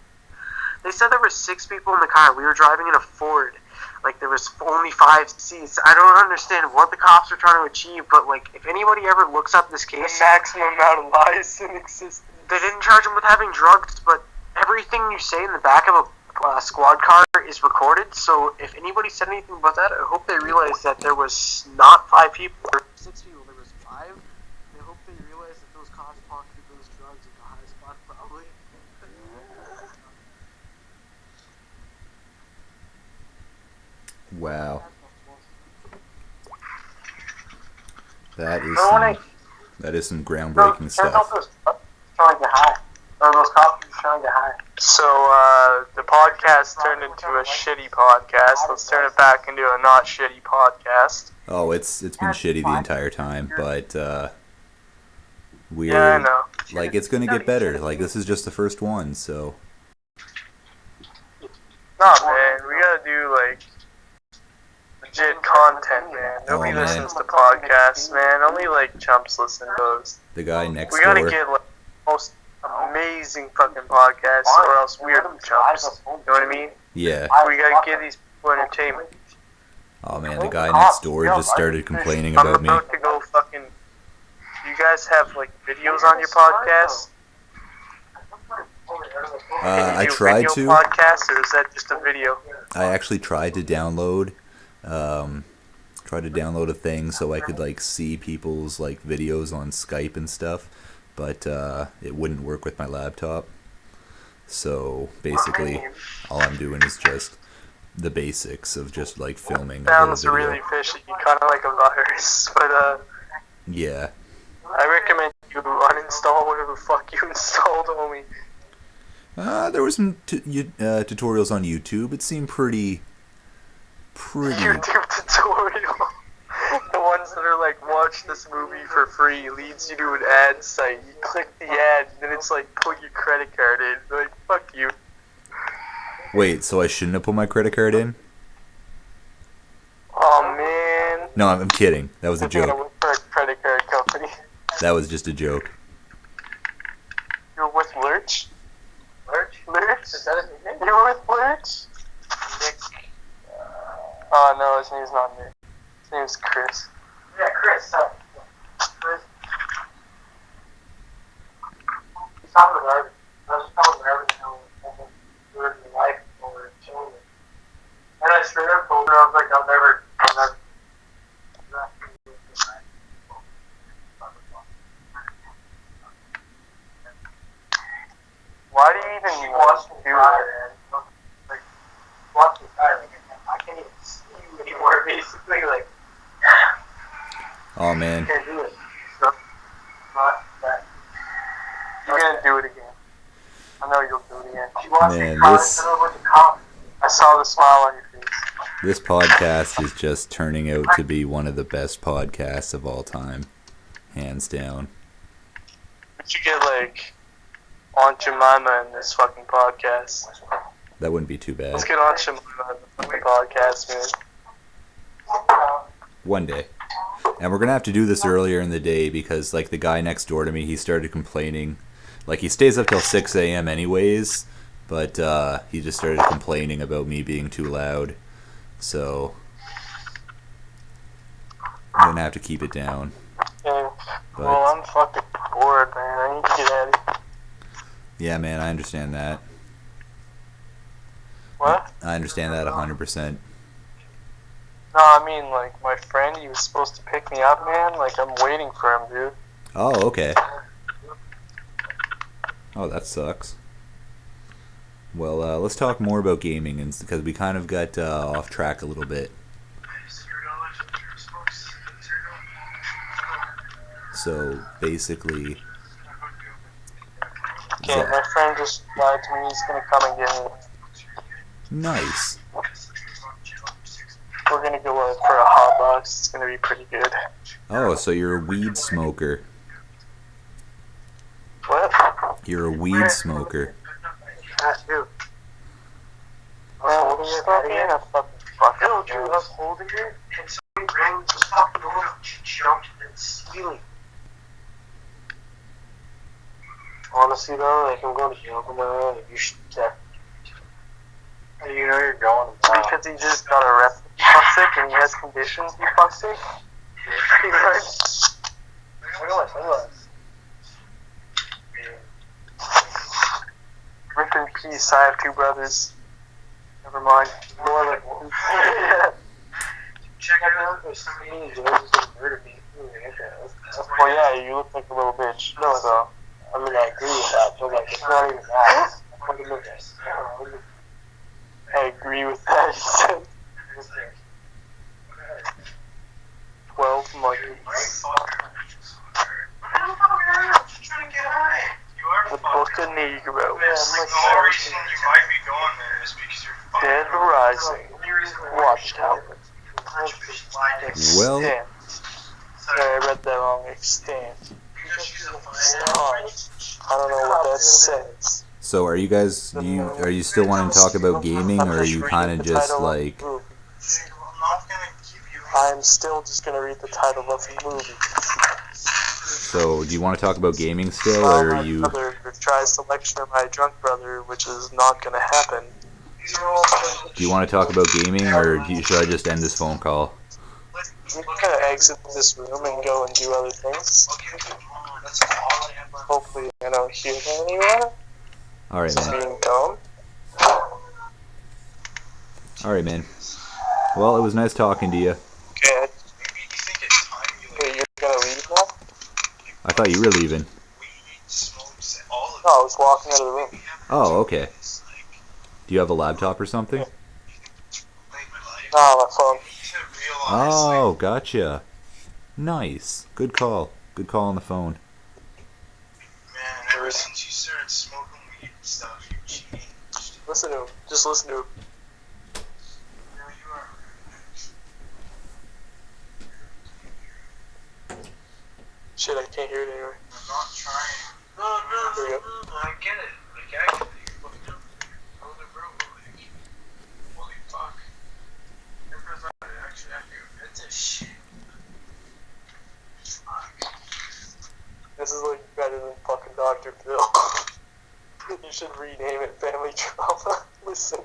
They said there were 6 people in the car. We were driving in a Ford. Like, there was only 5 seats. I don't understand what the cops are trying to achieve, but, like, if anybody ever looks up this case... The maximum amount of lies in existence. They didn't charge him with having drugs, but everything you say in the back of a squad car is recorded, so if anybody said anything about that, I hope they realize that there was not 5 people, or 6 people, there was 5. I hope they realize that those cops pocketed those drugs at the high spot, probably.
Wow. That is some groundbreaking stuff.
Trying to get high. Or those cops trying to get high. So, the podcast turned into a shitty podcast. Let's turn it back into a not shitty podcast.
Oh, it's been shitty the entire time, but we're
I know.
like, it's gonna get better. Like, this is just the first one, so.
Nah, man, we gotta do like legit content, man. Nobody listens to podcasts, man. Only like chumps listen to those.
The guy next
We gotta
door.
get like most amazing fucking podcasts, or else we're chumps. You know what I mean?
Yeah.
We gotta give these people entertainment.
Oh man, the guy next door just started complaining about me.
I'm about to go fucking. You guys have like videos on your podcast?
I tried to.
Podcast, or is that just a video?
I actually tried to download a thing so I could like see people's like videos on Skype and stuff, but it wouldn't work with my laptop. So basically, all I'm doing is just the basics of just like filming.
Sounds really fishy, kind of like a virus, but
yeah.
I recommend you uninstall whatever the fuck you installed, homie.
There were some tutorials on YouTube. It seemed pretty.
YouTube tutorial. The ones that are like, watch this movie for free, leads you to an ad site. You click the ad, and then it's like, put your credit card in. Like, fuck you.
Wait, so I shouldn't have put my credit card in?
Oh man.
No, I'm kidding. That was a joke.
For a credit card company.
That was just a joke.
You're with Lurch? Lurch? Is that a nickname? You're with Lurch? Nick. Oh, no, his name's not Nick. His name's Chris. Yeah, Chris. Chris. He's talking to Marvin. I was just telling Marvin how we were in life when we were children. And I straight up told her, I was like, I'll never. Why do you even want to do it? Like, watch the guy, like, I can't even see you anymore, basically, like.
Oh, man.
I can't do it. So, not that. You're gonna do it again. I know you'll do it again.
Man,
I saw the smile on your face.
This podcast is just turning out to be one of the best podcasts of all time. Hands down.
We should get, like, Aunt Jemima in this fucking podcast.
That wouldn't be too bad.
Let's get Aunt Jemima in the fucking podcast, man.
One day. And we're going to have to do this earlier in the day because, like, the guy next door to me, he started complaining. Like, he stays up till 6 a.m. anyways, but he just started complaining about me being too loud. So, I'm going to have to keep it down.
Yeah.
But,
Well, I'm fucking bored, man. I need to get out of here.
yeah, man, I understand that.
What?
I understand that 100%.
No, I mean, like, my friend, he was supposed to pick me up, man. Like, I'm waiting for him, dude.
Oh, okay. Oh, that sucks. Well, let's talk more about gaming, because we kind of got off track a little bit. So, basically...
Okay, my friend just lied to me. He's gonna come and get me.
Nice.
We're gonna go out for a hot box. It's gonna be pretty good.
Oh, so you're a weed smoker.
What?
You're a weed smoker.
That too. Stop being a fucking fucker. No, dude, I was holding it, and somebody rang the fucking door, jumped and stealing. Honestly, though, like, I'm going to jail for my own. If you should check. How do you know you're going? Because he just got arrested. You fuck sick, and he has conditions. You fuck sick. Pretty much. Look at my sunglasses. Rip in peace. I have two brothers. Never mind. More like one. Check it out. There's somebody in jail who's gonna murder me. Well, yeah, you look like a little bitch. No, so. I mean, I agree with that, but, like, it's not even that. Look at this. I agree with that, he said. 12 monkeys. The Book of Negro.
The reason you might be going there is because you're
Dead Rising. Watchtower.
Well...
Extant. Sorry, I read that wrong. Extant. I don't know what that says.
So are you guys, are you still wanting to talk about gaming, or are you kind of just like...
I'm still just going to read the title of the movie.
So, do you want to talk about gaming still, or are you...
My brother tries to lecture my drunk brother, which is not going to happen.
Do you want to talk about gaming, or should I just end this phone call?
You can exit this room and go and do other things. Hopefully I don't hear them anymore.
Alright, man.
Being dumb.
Alright, man. Well, it was nice talking to you.
Okay. Okay, you're gonna leave now?
I thought you were leaving.
No, I was walking out of the room.
Oh, okay. Do you have a laptop or something?
Yeah. No, my phone.
Oh, gotcha. Nice. Good call. Good call on the phone.
Man, ever since you started smoking weed and stuff, you changed.
Listen to him. Just listen to him.
No, you are.
Shit, I can't hear it anyway.
I'm not trying. No, I get it. Like, actually, fucked up. Older bro, like, holy fuck. Never thought I'd actually have to admit this shit. Fuck.
You should rename it Family Drama. Listen.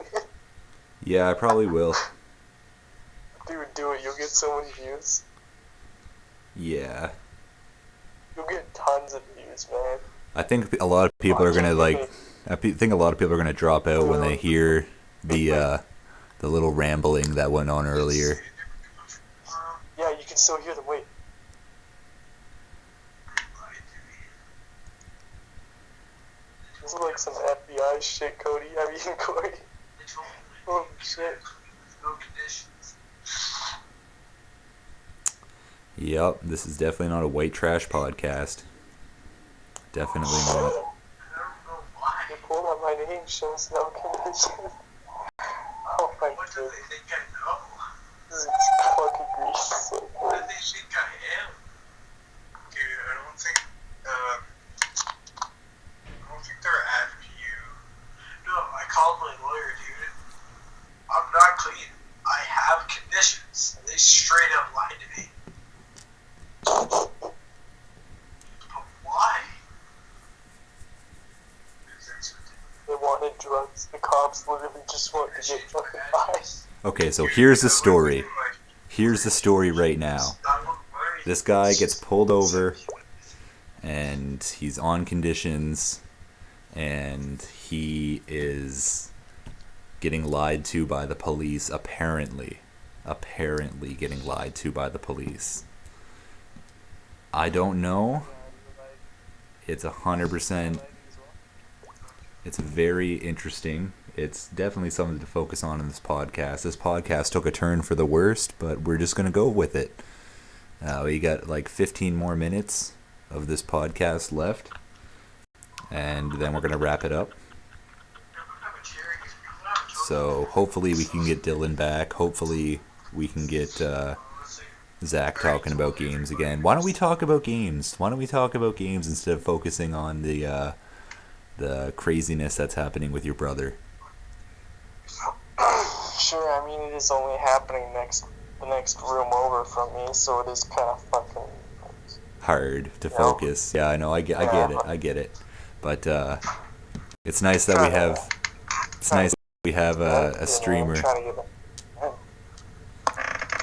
Yeah, I probably will.
Dude, do it. You'll get so many views.
Yeah.
You'll get tons of views, man.
I think a lot of people are gonna think a lot of people are gonna drop out when they hear the little rambling that went on earlier.
Yeah, you can still hear them. Wait. This is like some FBI shit, Cody. I mean, Cory. Oh shit.
Yep, this is definitely not a white trash podcast. Definitely not.
They pulled out my name, shows no conditions. Oh my god. This is fucking grease.
What do they think I am? Dude, I don't think they're after you. No, I called my lawyer, dude. I'm not clean. I have conditions. They straight up lied to me. But why?
They wanted drugs. The cops literally just wanted to get fucking high.
Okay, so here's the story. Here's the story right now. This guy gets pulled over, and he's on conditions, and he is getting lied to by the police, apparently. Apparently getting lied to by the police. I don't know. It's 100%. It's very interesting. It's definitely something to focus on in this podcast. This podcast took a turn for the worst, but we're just going to go with it. We got like 15 more minutes of this podcast left, and then we're going to wrap it up. So hopefully we can get Dylan back. Hopefully we can get Zack talking about games again. Why don't we talk about games? Why don't we talk about games instead of focusing on the craziness that's happening with your brother?
Sure, I mean, it is only happening the next room over from me, so it is kind of fucking
hard to focus. Yeah, I know. I get it. But it's nice that we have. It's nice that we have a streamer.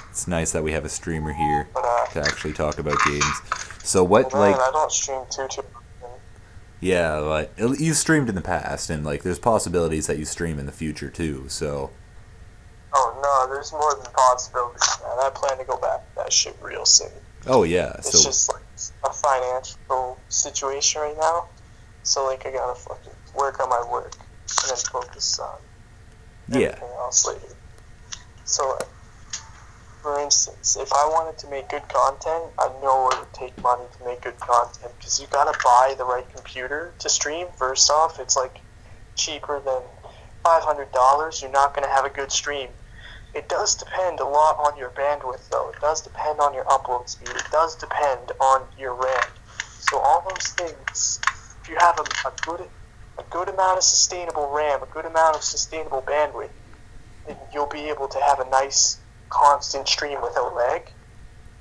It's nice that we have a streamer here to actually talk about games. So what, like?
I don't stream too.
Yeah, but you've streamed in the past, and like, there's possibilities that you stream in the future too. So.
Oh no, there's more than possibilities, man. I plan to go back to that shit real soon.
Oh yeah,
it's just like a financial situation right now, so like I gotta fucking work on my work and then focus on everything else later. So, for instance, if I wanted to make good content, I know it would take money to make good content because you gotta buy the right computer to stream. First off, it's like cheaper than $500. You're not gonna have a good stream. It does depend a lot on your bandwidth, though. It does depend on your upload speed. It does depend on your RAM. So all those things, if you have a good amount of sustainable RAM, a good amount of sustainable bandwidth, then you'll be able to have a nice, constant stream without lag.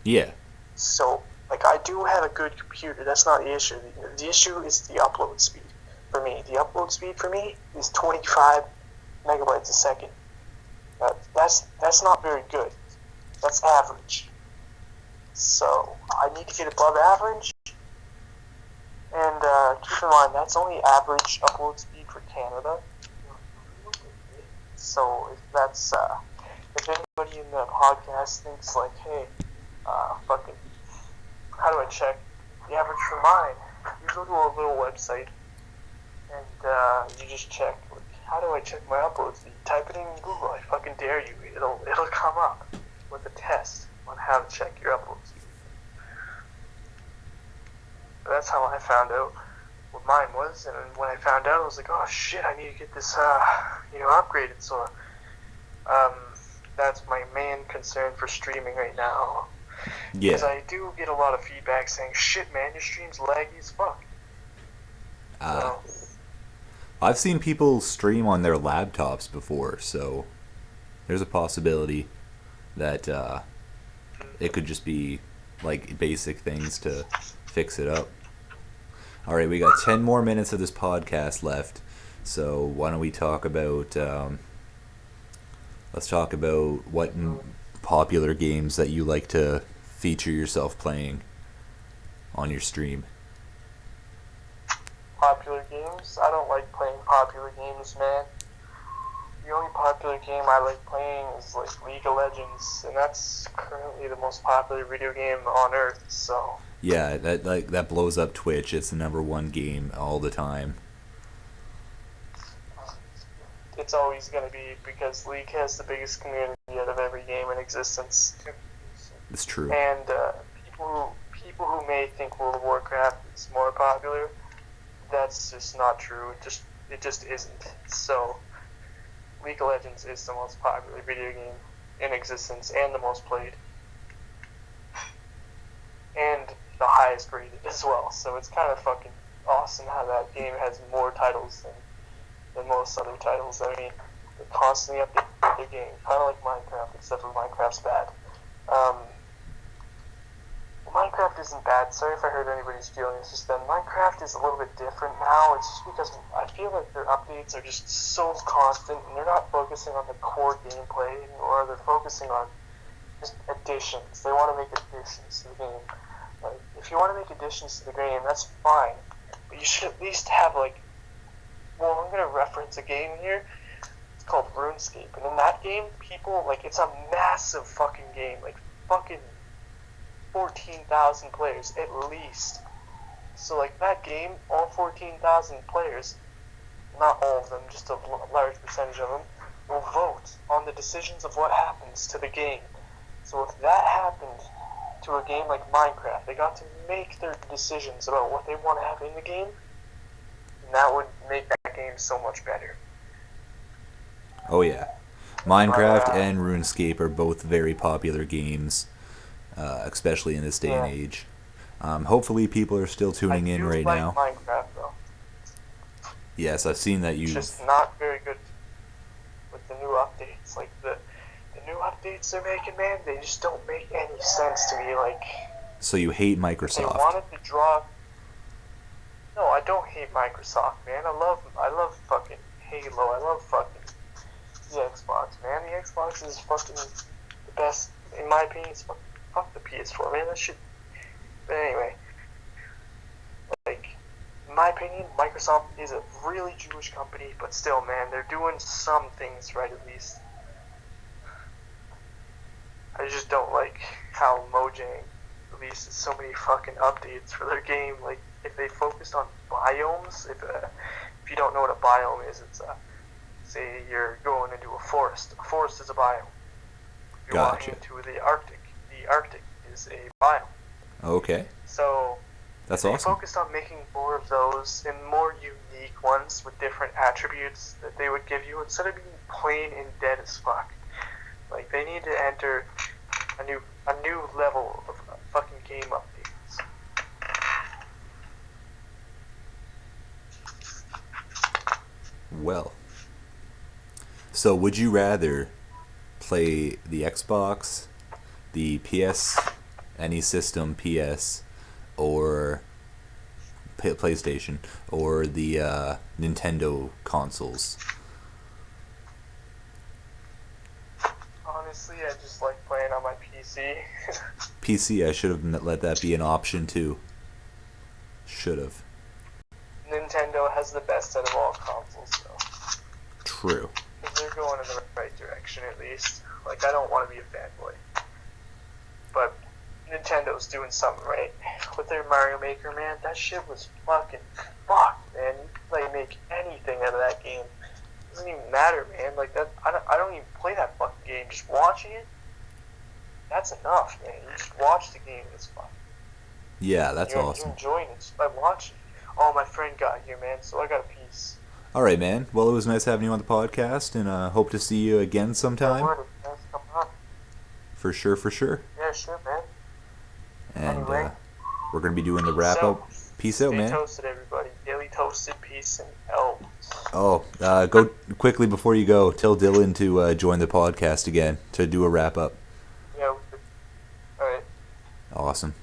Yeah.
So, like, I do have a good computer. That's not the issue. The issue is the upload speed for me. The upload speed for me is 25 megabytes a second. That's not very good. That's average. So I need to get above average. And keep in mind, that's only average upload speed for Canada. So if anybody in the podcast thinks like, hey, fucking, how do I check the average for mine? You go to a little website and you just check. How do I check my uploads? You type it in Google. I fucking dare you. It'll come up with a test on how to check your uploads. That's how I found out what mine was. And when I found out, I was like, oh shit, I need to get this, upgraded. So, that's my main concern for streaming right now.
Yeah.
Because I do get a lot of feedback saying, shit, man, your stream's laggy as fuck.
I've seen people stream on their laptops before, so there's a possibility that it could just be like basic things to fix it up. All right, we got 10 more minutes of this podcast left. So why don't we talk about, let's talk about what popular games that you like to feature yourself playing on your stream.
Popular games? I don't like playing popular games, man. The only popular game I like playing is like League of Legends, and that's currently the most popular video game on Earth, so...
Yeah, that blows up Twitch. It's the number one game all the time.
It's always going to be, because League has the biggest community out of every game in existence.
It's true.
And people who may think World of Warcraft is more popular, that's just not true. It just isn't. So, League of Legends is the most popular video game in existence and the most played. And the highest rated as well. So it's kind of fucking awesome how that game has more titles than most other titles. I mean, they constantly update their game, kind of like Minecraft, except for Minecraft's bad. Minecraft isn't bad. Sorry if I hurt anybody's feelings. It's just that Minecraft is a little bit different now. It's just because I feel like their updates are just so constant, and they're not focusing on the core gameplay, or they're focusing on just additions. They want to make additions to the game. Like, if you want to make additions to the game, that's fine. But you should at least have, like... Well, I'm going to reference a game here. It's called RuneScape. And in that game, people... Like, it's a massive fucking game. Like, fucking 14,000 players, at least. So, like, that game, all 14,000 players, not all of them, just a large percentage of them, will vote on the decisions of what happens to the game. So if that happened to a game like Minecraft, they got to make their decisions about what they want to have in the game, and that would make that game so much better.
Oh yeah. Minecraft and RuneScape are both very popular games, especially in this day and age. Hopefully people are still tuning in right now.
Minecraft, though.
Yes, I've seen that you...
It's just not very good with the new updates. Like, the new updates they're making, man, they just don't make any sense to me. Like...
So you hate Microsoft?
They wanted to draw... No, I don't hate Microsoft, man. I love fucking Halo. I love fucking the Xbox, man. The Xbox is fucking the best, in my opinion. It's fuck the PS4, man. That shit... But anyway, like, in my opinion, Microsoft is a really Jewish company, but still, man, they're doing some things right at least. I just don't like how Mojang releases so many fucking updates for their game. Like, if they focused on biomes, if you don't know what a biome is, it's say you're going into a forest. A forest is a biome. If you're walking into the Arctic is a biome.
Okay.
So,
that's
they
awesome.
focused on making more of those and more unique ones with different attributes that they would give you instead of being plain and dead as fuck. Like, they need to enter a new level of fucking game updates.
Well, so would you rather play the Xbox, the PS, any system, PS, or PlayStation, or the Nintendo consoles?
Honestly, I just like playing on my PC.
PC, I should have let that be an option too. Should have.
Nintendo has the best out of all consoles, though.
True.
Because they're going in the right direction, at least. Like, I don't want to be a fanboy. But Nintendo's doing something right. With their Mario Maker, man, that shit was fucking fucked, man. You can, like, make anything out of that game. It doesn't even matter, man. Like, that, I don't even play that fucking game. Just watching it, that's enough, man. You just watch the game, it's fun.
Yeah, that's awesome.
You're enjoying it just by watching. Oh, my friend got here, man, so I got a piece.
All right, man. Well, it was nice having you on the podcast, and hope to see you again sometime. For sure, for sure.
Yeah, sure, man.
And
anyway,
we're going to be doing the wrap-up. Peace out, man.
Stay toasted, everybody. Daily toasted, peace, and out.
Oh, go quickly before you go. Tell Dylan to join the podcast again to do a wrap-up.
Yeah. All right.
Awesome.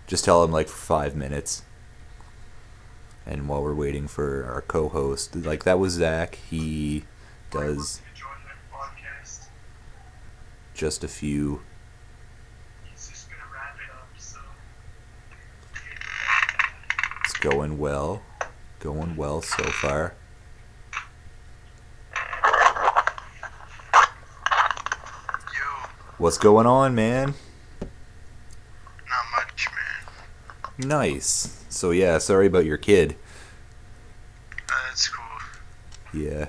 Just tell him, like, for 5 minutes. And while we're waiting for our co-host, like that was Zack. He does just a few.
He's just gonna wrap it up, so.
It's going well so far.
Yo,
What's going on, man?
not much, man.
Nice. So yeah, sorry about your kid.
That's cool.
Yeah.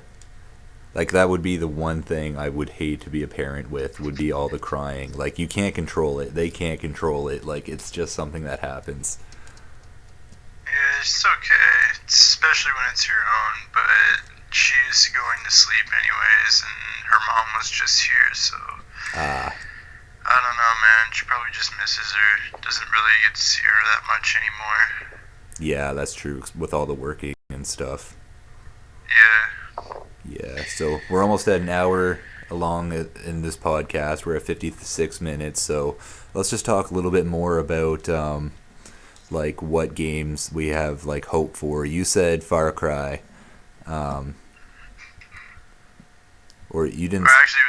Like that would be the one thing I would hate to be a parent with, would be all the crying. Like you can't control it. They can't control it. Like it's just something that happens.
Yeah, it's okay, especially when it's your own, but she's going to sleep anyways, and her mom was just here, so.
Ah.
I don't know, man. She probably just misses her. Doesn't really get to see her that much anymore.
Yeah, that's true. With all the working and stuff.
Yeah.
Yeah, so we're almost at an hour along in this podcast. We're at 56 minutes, so let's just talk a little bit more about like what games we have like hope for. You said Far Cry, or you didn't?
Or actually,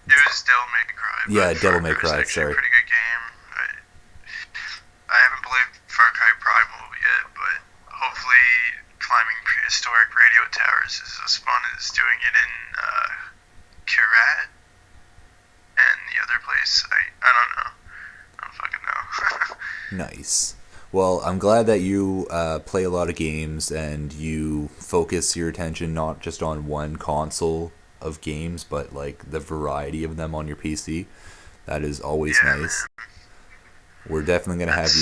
it was Devil May Cry.
Yeah,
but
Devil
Far
May
Cry
Cry.
was actually
Sorry.
a pretty good game. I haven't played Far Cry Primal yet, but hopefully climbing prehistoric radio towers is as fun as doing it in Kirat and the other place. I don't know. I don't fucking know.
Nice. Well, I'm glad that you play a lot of games and you focus your attention not just on one console of games, but like the variety of them on your PC. That is always nice. We're definitely gonna have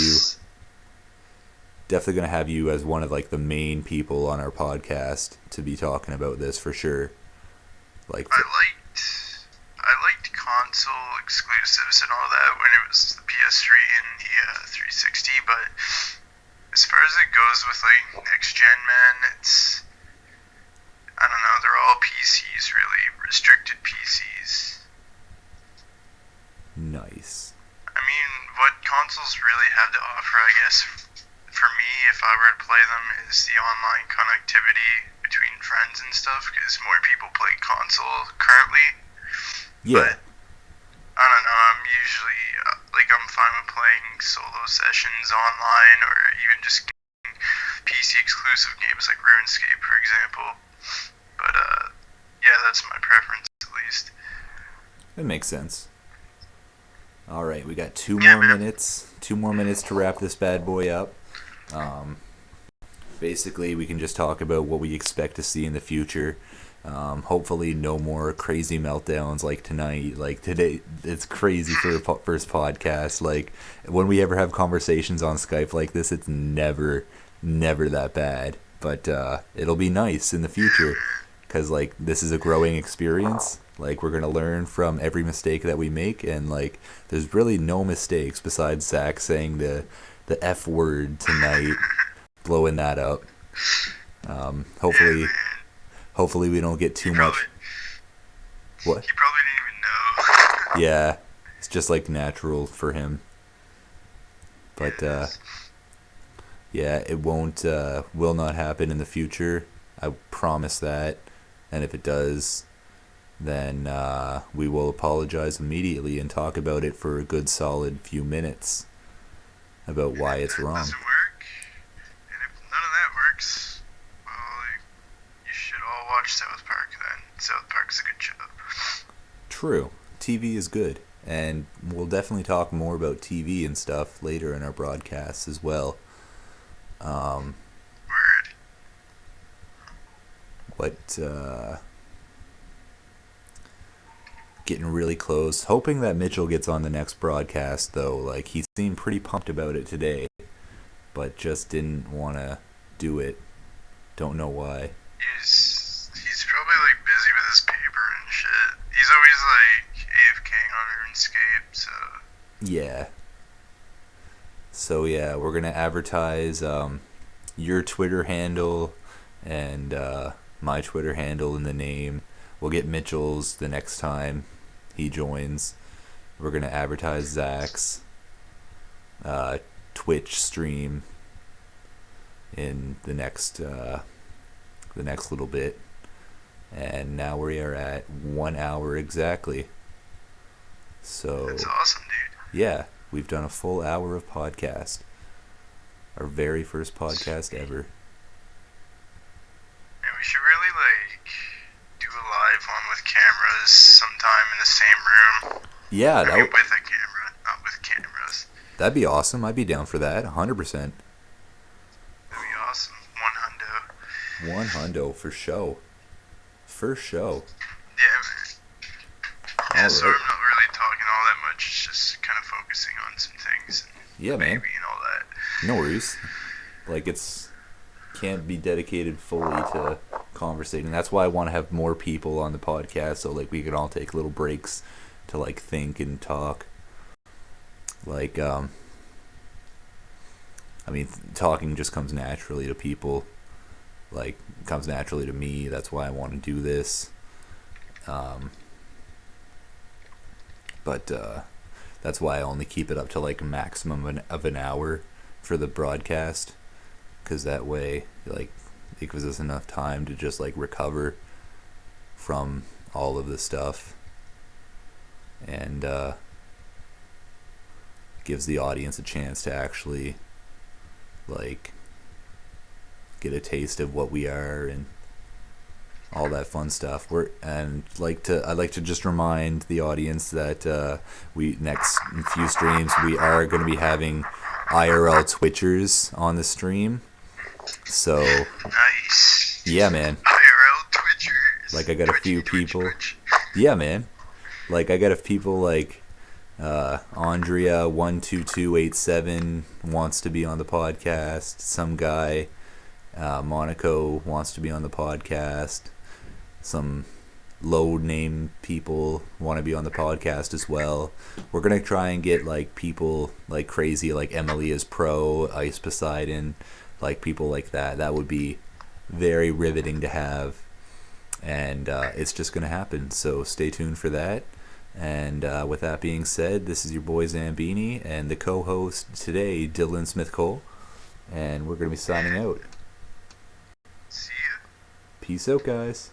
you as one of like the main people on our podcast to be talking about this for sure. Like
I liked console exclusives and all that when it was the PS3 and the 360, but as far as it goes with like next gen, man, it's, I don't know, they're all PCs, really restricted PCs.
Nice.
I mean, what consoles really have to offer, I guess, for me, if I were to play them, is the online connectivity between friends and stuff, because more people play console currently.
Yeah.
But, I don't know, I'm usually, I'm fine with playing solo sessions online, or even just getting PC exclusive games like RuneScape, for example. But, yeah, that's my preference, at least.
That makes sense. All right, we got 2 more minutes. 2 more minutes to wrap this bad boy up. Basically, we can just talk about what we expect to see in the future. Hopefully, no more crazy meltdowns like tonight. Like today, it's crazy for a first podcast. Like when we ever have conversations on Skype like this, it's never that bad. But it'll be nice in the future, because like this is a growing experience. Like we're gonna learn from every mistake that we make, and like there's really no mistakes besides Zack saying the F word tonight, blowing that up. Hopefully we don't get too much. What?
He probably didn't even know.
Yeah, it's just like natural for him. But yeah, it will not happen in the future. I promise that. And if it does, then we will apologize immediately and talk about it for a good solid few minutes about why it's wrong.
Doesn't work, and if none of that works, well, you should all watch South Park then. South Park's a good show.
True. TV is good. And we'll definitely talk more about TV and stuff later in our broadcasts as well.
Word.
Getting really close. Hoping that Mitchell gets on the next broadcast, though. Like, he seemed pretty pumped about it today, but just didn't want to do it. Don't know why.
He's probably like busy with his paper and shit. He's always like AFKing on RuneScape, so.
Yeah. So yeah, we're gonna advertise your Twitter handle and my Twitter handle in the name. We'll get Mitchell's the next time he joins. We're gonna advertise Zack's Twitch stream. in the next little bit. And now we are at 1 hour exactly. So
That's awesome, dude.
yeah, we've done a full hour of podcast. Our very first podcast ever.
And we should really, do a live one with cameras sometime in the same room.
Yeah,
With a camera, not with cameras.
that'd be awesome. I'd be down for that, 100%.
That'd be awesome.
One hundo for show. For show.
Yeah, man. Yeah,
All
so
right.
I'm not really talking all that much. It's just kind of focusing on some things.
Yeah, man.
Maybe and all that.
No worries. It's can't be dedicated fully to conversating. That's why I want to have more people on the podcast, so we can all take little breaks to think and talk. Talking just comes naturally to people. Comes naturally to me. That's why I want to do this. But that's why I only keep it up to a maximum of an hour for the broadcast, because that way it gives us enough time to just recover from all of this stuff, and gives the audience a chance to actually get a taste of what we are and all that fun stuff. I'd like to just remind the audience that we next few streams we are going to be having IRL Twitchers on the stream. So
Nice.
yeah, man.
IRL Twitchers.
I got a few people. Yeah, man. I got a people Andrea 12287 wants to be on the podcast. Some guy Monaco wants to be on the podcast. Some low name people want to be on the podcast as well. We're gonna try and get people crazy, Emily is Pro, Ice Poseidon, people like that. That would be very riveting to have, and it's just gonna happen. So stay tuned for that. And with that being said, this is your boy Zambini and the co-host today, Dylan Smith Cole, and we're gonna be signing out.
See ya.
Peace out, guys.